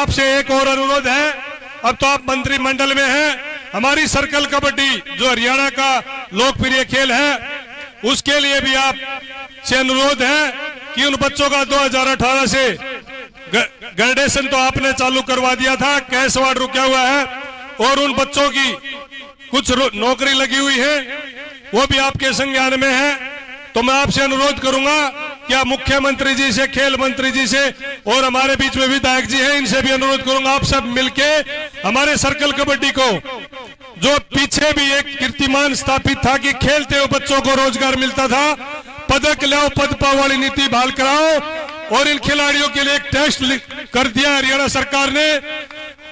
आपसे एक और अनुरोध है, अब तो आप मंत्रिमंडल में हैं, हमारी सर्कल कबड्डी जो हरियाणा का लोकप्रिय खेल है, उसके लिए भी आप से अनुरोध है कि उन बच्चों का 2018 से ग्रेडेशन तो आपने चालू करवा दिया था, कैश अवार्ड रुका हुआ है, और उन बच्चों की कुछ नौकरी लगी हुई है, वो भी आपके संज्ञान में है। तो मैं आपसे अनुरोध करूंगा कि आप मुख्यमंत्री जी से, खेल मंत्री जी से, और हमारे बीच में विधायक जी हैं, इनसे भी अनुरोध करूंगा, आप सब मिलके हमारे सर्कल कबड्डी को, जो पीछे भी एक कीर्तिमान स्थापित था कि खेलते हुए बच्चों को रोजगार मिलता था, पदक लाओ पद पाओ वाली नीति बहाल कराओ, और इन खिलाड़ियों के लिए एक टेस्ट कर दिया हरियाणा सरकार ने,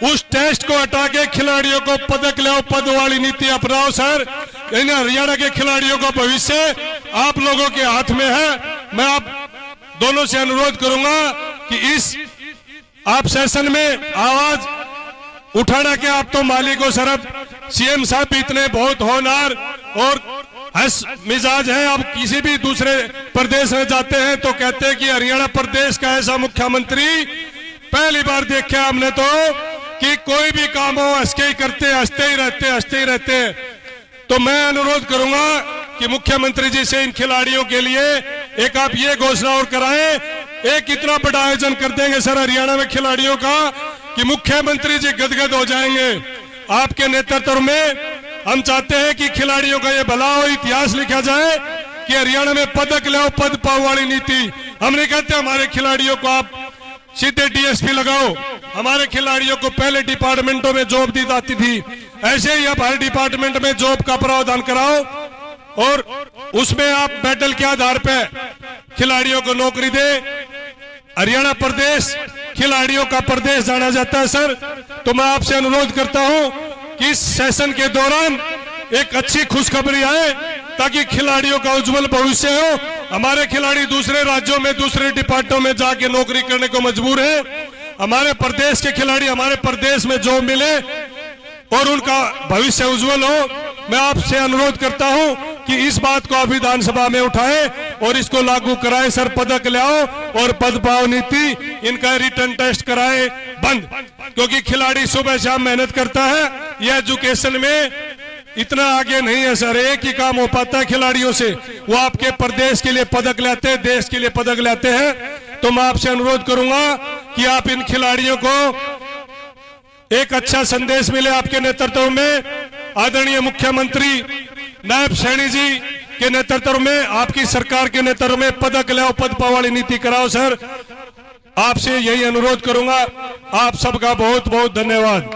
उस टेस्ट को हटा के खिलाड़ियों को पदक लाओ पद वाली नीति अपनाओ सर। इन हरियाणा के खिलाड़ियों का भविष्य आप लोगों के हाथ में है। मैं आप दोनों से अनुरोध करूंगा कि इस आप सेशन में आवाज उठाना के आप तो मालिक हो सर, अब सीएम साहब भी इतने बहुत होनहार और हंस मिजाज हैं, आप किसी भी दूसरे प्रदेश में जाते हैं तो कहते हैं कि हरियाणा प्रदेश का ऐसा मुख्यमंत्री पहली बार देखा हमने तो कि कोई भी काम हो हंसके ही करते, हंसते ही रहते। तो मैं अनुरोध करूंगा कि मुख्यमंत्री जी से इन खिलाड़ियों के लिए एक आप ये घोषणा और कराएं, एक इतना बड़ा आयोजन कर देंगे सर हरियाणा में खिलाड़ियों का कि मुख्यमंत्री जी गदगद हो जाएंगे। आपके नेतृत्व में हम चाहते हैं कि खिलाड़ियों का ये भला हो, इतिहास लिखा जाए कि हरियाणा में पदक लाओ पद पाओ वाली नीति। हमने कहते हमारे खिलाड़ियों को आप सीधे डीएसपी लगाओ, हमारे खिलाड़ियों को पहले डिपार्टमेंटों में जॉब दी जाती थी, ऐसे ही आप हर डिपार्टमेंट में जॉब का प्रावधान कराओ, और उसमें आप मेडल के आधार पे खिलाड़ियों को नौकरी दे। हरियाणा प्रदेश खिलाड़ियों का प्रदेश जाना जाता है सर। तो मैं आपसे अनुरोध करता हूं कि इस सेशन के दौरान एक अच्छी खुशखबरी आए ताकि खिलाड़ियों का उज्जवल भविष्य हो। हमारे खिलाड़ी दूसरे राज्यों में दूसरे डिपार्टमेंटों में जाके नौकरी करने को मजबूर है, हमारे प्रदेश के खिलाड़ी हमारे प्रदेश में जॉब मिले और उनका भविष्य उज्जवल हो। मैं आपसे अनुरोध करता हूं कि इस बात को आप विधानसभा में उठाएं और इसको लागू कराएं सर। पदक लाओ और पद पाओ नीति, इनका रिटर्न टेस्ट कराएं बंद, क्योंकि खिलाड़ी सुबह शाम मेहनत करता है, यह एजुकेशन में इतना आगे नहीं है सर। एक ही काम हो पाता है खिलाड़ियों से, वो आपके प्रदेश के लिए पदक लाते हैं, देश के लिए पदक लाते हैं। तो मैं आपसे अनुरोध करूंगा कि आप इन खिलाड़ियों को एक अच्छा संदेश मिले आपके नेतृत्व में। आदरणीय मुख्यमंत्री नायब सैनी जी के नेतृत्व में, आपकी सरकार के नेतृत्व में पदक लाओ पद पाओ वाली नीति कराओ सर। आपसे यही अनुरोध करूंगा। आप सबका बहुत बहुत धन्यवाद।